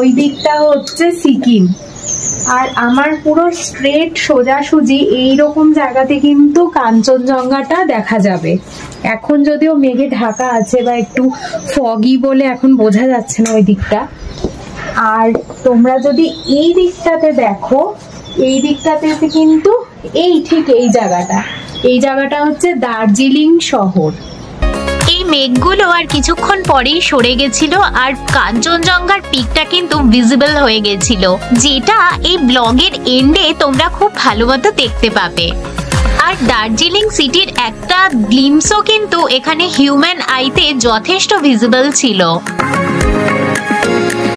ওই দিকটা হচ্ছে সিকিম। আর আমার পুরো স্ট্রেট সোজাসুজি এইরকম জায়গাতে কিন্তু কাঞ্চনজঙ্ঘাটা দেখা যাবে। এখন যদিও মেঘে ঢাকা আছে বা একটু ফগি বলে এখন বোঝা যাচ্ছে না ওই দিকটা। আর তোমরা যদি এই দিকটাতে দেখো, এই দিকটাতে কিন্তু ঠিক এই জায়গাটা হচ্ছে দার্জিলিং শহর। এই মেঘগুলো আর কিছুক্ষণ পরেই সরে গেছিল আর কাঞ্চনজঙ্ঘার পিকটা কিন্তু ভিজিবল হয়ে গেছিল, যেটা এই ব্লগের এন্ডে তোমরা খুব ভালো মতো দেখতে পাবে। আর দার্জিলিং সিটির একটা গ্লিমসও কিন্তু এখানে হিউম্যান আইতে যথেষ্ট ভিজিবল ছিল।